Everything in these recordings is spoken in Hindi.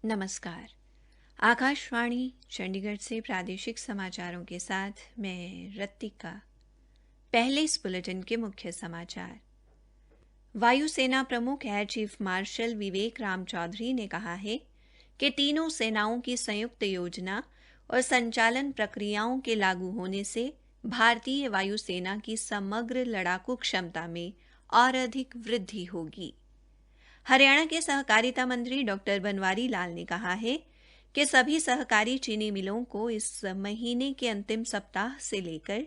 नमस्कार। आकाशवाणी चंडीगढ़ से प्रादेशिक समाचारों के साथ मैं रत्तिका। पहले इस बुलेटिन के मुख्य समाचार। वायुसेना प्रमुख एयर चीफ मार्शल विवेक राम चौधरी ने कहा है कि तीनों सेनाओं की संयुक्त योजना और संचालन प्रक्रियाओं के लागू होने से भारतीय वायुसेना की समग्र लड़ाकू क्षमता में और अधिक वृद्धि होगी। हरियाणा के सहकारिता मंत्री डॉक्टर बनवारी लाल ने कहा है कि सभी सहकारी चीनी मिलों को इस महीने के अंतिम सप्ताह से लेकर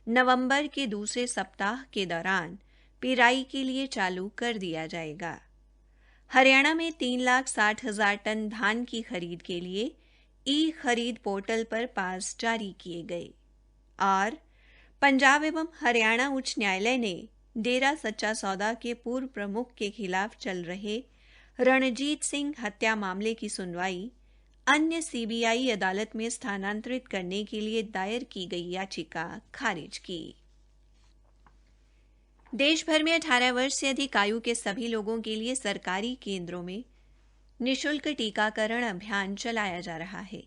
नवंबर के दूसरे सप्ताह के दौरान पिराई के लिए चालू कर दिया जाएगा। हरियाणा में 3,60,000 टन धान की खरीद के लिए ई खरीद पोर्टल पर पास जारी किए गए। और पंजाब एवं हरियाणा उच्च न्यायालय ने डेरा सच्चा सौदा के पूर्व प्रमुख के खिलाफ चल रहे रणजीत सिंह हत्या मामले की सुनवाई अन्य सीबीआई अदालत में स्थानांतरित करने के लिए दायर की गई याचिका खारिज की। देश भर में 18 वर्ष से अधिक आयु के सभी लोगों के लिए सरकारी केंद्रों में निःशुल्क टीकाकरण अभियान चलाया जा रहा है।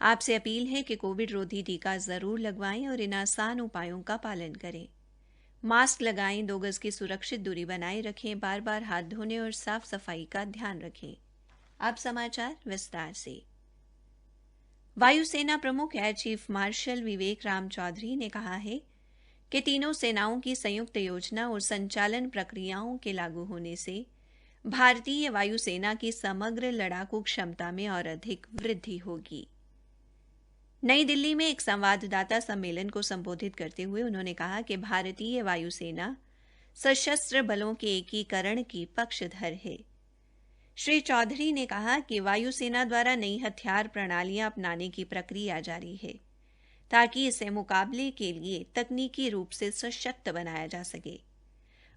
आपसे अपील है कि कोविड रोधी टीका जरूर लगवाएं और इन आसान उपायों का पालन करें। मास्क लगाएं, 2 गज की सुरक्षित दूरी बनाए रखें, बार-बार हाथ धोने और साफ सफाई का ध्यान रखें। अब समाचार विस्तार से। वायुसेना प्रमुख एयर चीफ मार्शल विवेक राम चौधरी ने कहा है कि तीनों सेनाओं की संयुक्त योजना और संचालन प्रक्रियाओं के लागू होने से भारतीय वायुसेना की समग्र लड़ाकू क्षमता में और अधिक वृद्धि होगी। नई दिल्ली में एक संवाददाता सम्मेलन को संबोधित करते हुए उन्होंने कहा कि भारतीय वायुसेना सशस्त्र बलों के एकीकरण की पक्षधर है। श्री चौधरी ने कहा कि वायुसेना द्वारा नई हथियार प्रणालियां अपनाने की प्रक्रिया जारी है ताकि इसे मुकाबले के लिए तकनीकी रूप से सशक्त बनाया जा सके।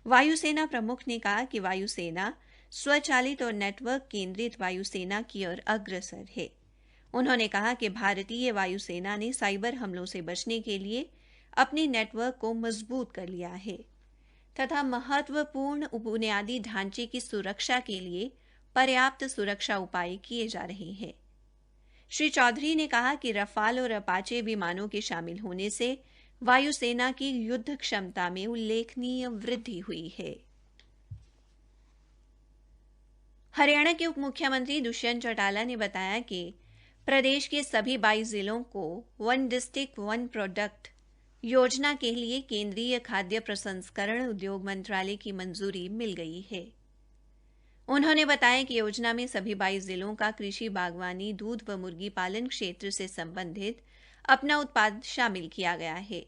वायुसेना प्रमुख ने कहा कि वायुसेना स्वचालित और नेटवर्क केंद्रित वायुसेना की ओर अग्रसर है। उन्होंने कहा कि भारतीय वायुसेना ने साइबर हमलों से बचने के लिए अपने नेटवर्क को मजबूत कर लिया है तथा महत्वपूर्ण बुनियादी ढांचे की सुरक्षा के लिए पर्याप्त सुरक्षा उपाय किए जा रहे हैं। श्री चौधरी ने कहा कि रफाल और अपाचे विमानों के शामिल होने से वायुसेना की युद्ध क्षमता में उल्लेखनीय वृद्धि हुई है। हरियाणा के उप मुख्यमंत्री दुष्यंत चौटाला ने बताया कि प्रदेश के सभी 22 जिलों को वन डिस्ट्रिक्ट वन प्रोडक्ट योजना के लिए केंद्रीय खाद्य प्रसंस्करण उद्योग मंत्रालय की मंजूरी मिल गई है। उन्होंने बताया कि योजना में सभी 22 जिलों का कृषि, बागवानी, दूध व मुर्गी पालन क्षेत्र से संबंधित अपना उत्पाद शामिल किया गया है।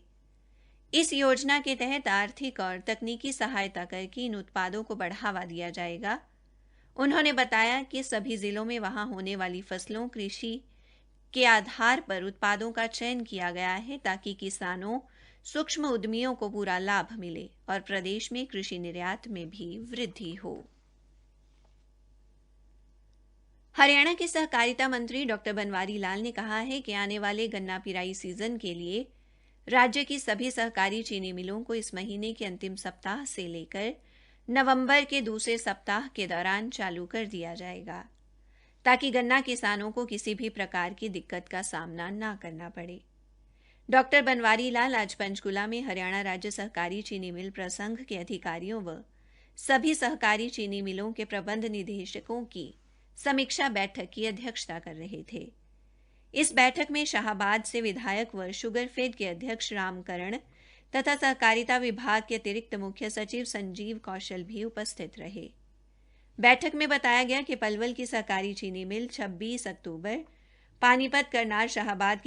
इस योजना के तहत आर्थिक और तकनीकी सहायता करके इन उत्पादों को बढ़ावा दिया जाएगा। उन्होंने बताया कि सभी जिलों में वहां होने वाली फसलों, कृषि के आधार पर उत्पादों का चयन किया गया है ताकि किसानों, सूक्ष्म उद्यमियों को पूरा लाभ मिले और प्रदेश में कृषि निर्यात में भी वृद्धि हो। हरियाणा के सहकारिता मंत्री डॉक्टर बनवारी लाल ने कहा है कि आने वाले गन्ना पिराई सीजन के लिए राज्य की सभी सहकारी चीनी मिलों को इस महीने के अंतिम सप्ताह से लेकर नवंबर के दूसरे सप्ताह के दौरान चालू कर दिया जाएगा ताकि गन्ना किसानों को किसी भी प्रकार की दिक्कत का सामना न करना पड़े। डॉक्टर बनवारी लाल आज पंचकुला में हरियाणा राज्य सहकारी चीनी मिल प्रसंघ के अधिकारियों व सभी सहकारी चीनी मिलों के प्रबंध निदेशकों की समीक्षा बैठक की अध्यक्षता कर रहे थे। इस बैठक में शाहबाद से विधायक व शुगरफेड के अध्यक्ष रामकरण तथा सहकारिता विभाग के अतिरिक्त मुख्य सचिव संजीव कौशल भी उपस्थित रहे। बैठक में बताया गया कि पलवल की सहकारी चीनी मिल 26 अक्टूबर, पानीपत, करनाल, शाहबाद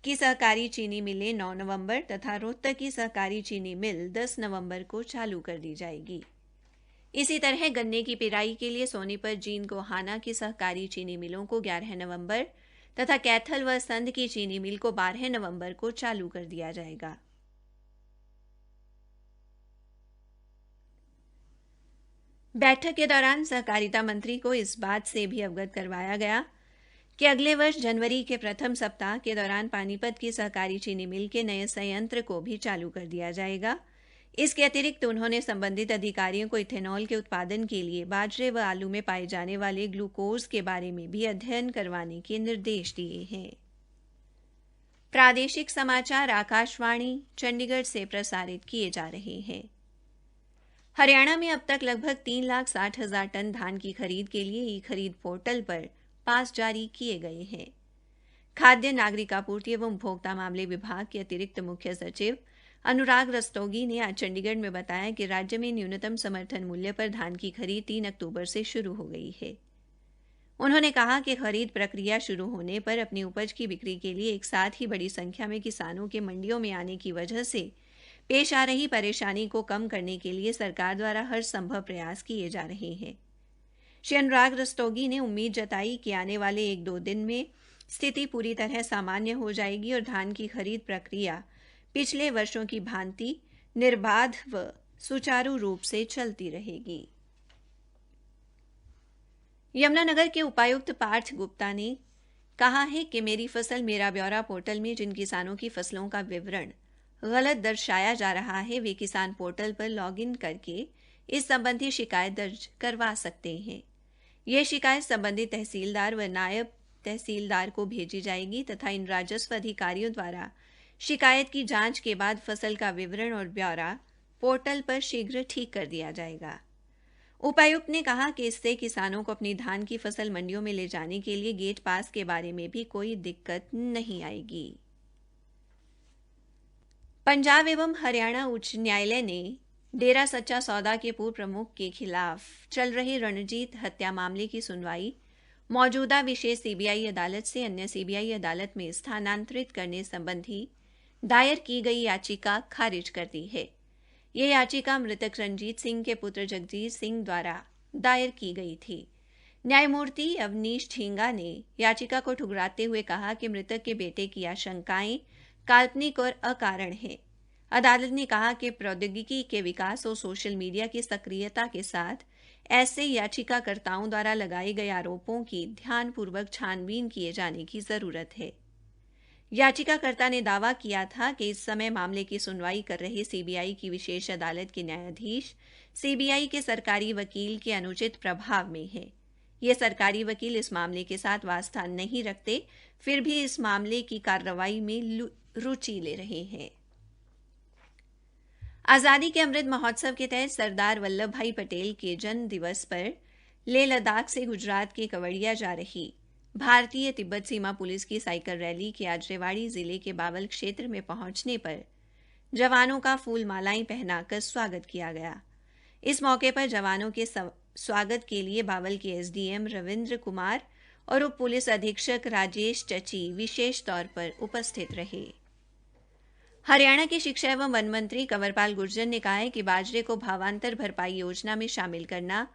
की सहकारी चीनी मिलें 9 नवंबर तथा रोहतक की सहकारी चीनी मिल 10 नवंबर को चालू कर दी जाएगी। इसी तरह गन्ने की पिराई के लिए सोनीपत, जींद, गोहाना की सहकारी चीनी मिलों को 11 नवंबर तथा कैथल व संध की चीनी मिल को 12 नवंबर को चालू कर दिया जाएगा। बैठक के दौरान सहकारिता मंत्री को इस बात से भी अवगत करवाया गया कि अगले वर्ष जनवरी के प्रथम सप्ताह के दौरान पानीपत की सहकारी चीनी मिल के नए संयंत्र को भी चालू कर दिया जाएगा। इसके अतिरिक्त उन्होंने संबंधित अधिकारियों को इथेनॉल के उत्पादन के लिए बाजरे व आलू में पाए जाने वाले ग्लूकोज के बारे में भी अध्ययन करवाने के निर्देश दिए हैं। प्रादेशिक समाचार आकाशवाणी चंडीगढ़ से प्रसारित किए जा रहे हैं। हरियाणा में अब तक लगभग 3,60,000 टन धान की खरीद के लिए ई खरीद पोर्टल पर पास जारी किए गए हैं। खाद्य नागरिक आपूर्ति एवं उपभोक्ता मामले विभाग के अतिरिक्त मुख्य सचिव अनुराग रस्तोगी ने आज चंडीगढ़ में बताया कि राज्य में न्यूनतम समर्थन मूल्य पर धान की खरीद 3 अक्टूबर से शुरू हो गई है। उन्होंने कहा कि खरीद प्रक्रिया शुरू होने पर अपनी उपज की बिक्री के लिए एक साथ ही बड़ी संख्या में किसानों के मंडियों में आने की वजह से पेश आ रही परेशानी को कम करने के लिए सरकार द्वारा हर संभव प्रयास किए जा रहे हैं। श्री अनुराग रस्तोगी ने उम्मीद जताई कि आने वाले 1-2 दिन में स्थिति पूरी तरह सामान्य हो जाएगी और धान की खरीद प्रक्रिया पिछले वर्षों की भांति निर्बाध व सुचारू रूप से चलती रहेगी। यमुनानगर के उपायुक्त पार्थ गुप्ता ने कहा है कि मेरी फसल मेरा ब्यौरा पोर्टल में जिन किसानों की फसलों का विवरण गलत दर्शाया जा रहा है वे किसान पोर्टल पर लॉगिन करके इस संबंधी शिकायत दर्ज करवा सकते हैं। यह शिकायत संबंधित तहसीलदार व नायब तहसीलदार को भेजी जाएगी तथा इन राजस्व अधिकारियों द्वारा शिकायत की जांच के बाद फसल का विवरण और ब्यौरा पोर्टल पर शीघ्र ठीक कर दिया जाएगा। उपायुक्त ने कहा कि इससे किसानों को अपनी धान की फसल मंडियों में ले जाने के लिए गेट पास के बारे में भी कोई दिक्कत नहीं आएगी। पंजाब एवं हरियाणा उच्च न्यायालय ने डेरा सच्चा सौदा के पूर्व प्रमुख के खिलाफ चल रहे रणजीत हत्या मामले की सुनवाई मौजूदा विशेष सीबीआई अदालत से अन्य सीबीआई अदालत में स्थानांतरित करने संबंधी दायर की गई याचिका खारिज कर दी है। यह याचिका मृतक रंजीत सिंह के पुत्र जगजीत सिंह द्वारा दायर की गई थी। न्यायमूर्ति अवनीश झींगा ने याचिका को ठुकराते हुए कहा कि मृतक के बेटे की आशंकाएं काल्पनिक और अकारण हैं। अदालत ने कहा कि प्रौद्योगिकी के विकास और सोशल मीडिया की सक्रियता के साथ ऐसे याचिकाकर्ताओं द्वारा लगाए गए आरोपों की ध्यानपूर्वक छानबीन किए जाने की जरूरत है। याचिकाकर्ता ने दावा किया था कि इस समय मामले की सुनवाई कर रहे सीबीआई की विशेष अदालत के न्यायाधीश सीबीआई के सरकारी वकील के अनुचित प्रभाव में है। ये सरकारी वकील इस मामले के साथ वास्ता नहीं रखते, फिर भी इस मामले की कार्रवाई में रुचि ले रहे हैं। आज़ादी के अमृत महोत्सव के तहत सरदार वल्लभ भाई पटेल के जन्म दिवस पर लेह लद्दाख से गुजरात के कवड़िया जा रही भारतीय तिब्बत सीमा पुलिस की साइकिल रैली के आज रेवाड़ी जिले के बावल क्षेत्र में पहुंचने पर जवानों का फूल मालाएं पहनाकर स्वागत किया गया। इस मौके पर जवानों के स्वागत के लिए बावल के एसडीएम रविंद्र कुमार और उप पुलिस अधीक्षक राजेश चची विशेष तौर पर उपस्थित रहे। हरियाणा के शिक्षा एवं वन मंत्री कंवरपाल गुर्जर ने कहा है कि बाजरे को भावांतर भरपाई योजना में शामिल करना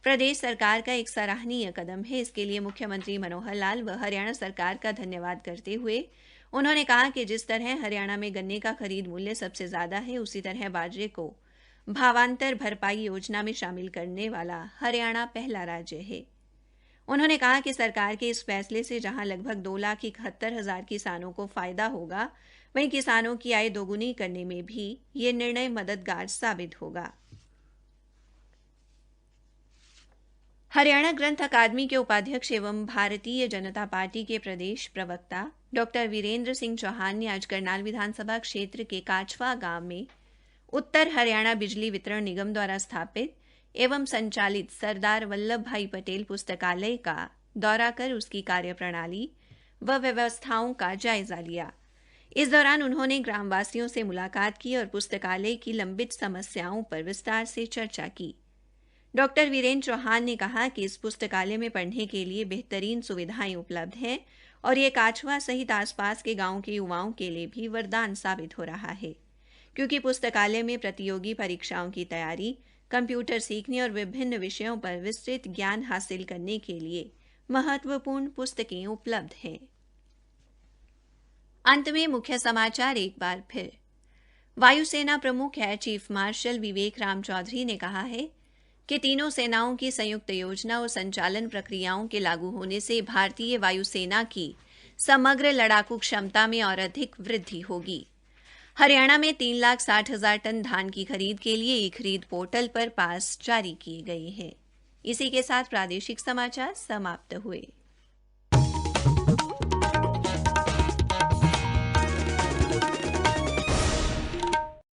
प्रदेश सरकार का एक सराहनीय कदम है। इसके लिए मुख्यमंत्री मनोहर लाल व हरियाणा सरकार का धन्यवाद करते हुए उन्होंने कहा कि जिस तरह हरियाणा में गन्ने का खरीद मूल्य सबसे ज्यादा है, उसी तरह बाजरे को भावांतर भरपाई योजना में शामिल करने वाला हरियाणा पहला राज्य है। उन्होंने कहा कि सरकार के इस फैसले से जहां लगभग 2,71,000 किसानों को फायदा होगा, वहीं किसानों की आय दोगुनी करने में भी ये निर्णय मददगार साबित होगा। हरियाणा ग्रंथ अकादमी के उपाध्यक्ष एवं भारतीय जनता पार्टी के प्रदेश प्रवक्ता डॉक्टर वीरेंद्र सिंह चौहान ने आज करनाल विधानसभा क्षेत्र के काछवा गांव में उत्तर हरियाणा बिजली वितरण निगम द्वारा स्थापित एवं संचालित सरदार वल्लभ भाई पटेल पुस्तकालय का दौरा कर उसकी कार्यप्रणाली व व्यवस्थाओं का जायजा लिया। इस दौरान उन्होंने ग्रामवासियों से मुलाकात की और पुस्तकालय की लंबित समस्याओं पर विस्तार से चर्चा की। डॉक्टर वीरेंद्र चौहान ने कहा कि इस पुस्तकालय में पढ़ने के लिए बेहतरीन सुविधाएं उपलब्ध हैं और ये काछवा सहित आसपास के गांवों के युवाओं के लिए भी वरदान साबित हो रहा है, क्योंकि पुस्तकालय में प्रतियोगी परीक्षाओं की तैयारी, कंप्यूटर सीखने और विभिन्न विषयों पर विस्तृत ज्ञान हासिल करने के लिए महत्वपूर्ण पुस्तकें उपलब्ध हैं। अंत में मुख्य समाचार एक बार फिर। वायुसेना प्रमुख एयर चीफ मार्शल विवेक राम चौधरी ने कहा है कि तीनों सेनाओं की संयुक्त योजना और संचालन प्रक्रियाओं के लागू होने से भारतीय वायुसेना की समग्र लड़ाकू क्षमता में और अधिक वृद्धि होगी। हरियाणा में 3,60,000 टन धान की खरीद के लिए ई खरीद पोर्टल पर पास जारी किए गए हैं। इसी के साथ प्रादेशिक समाचार समाप्त हुए।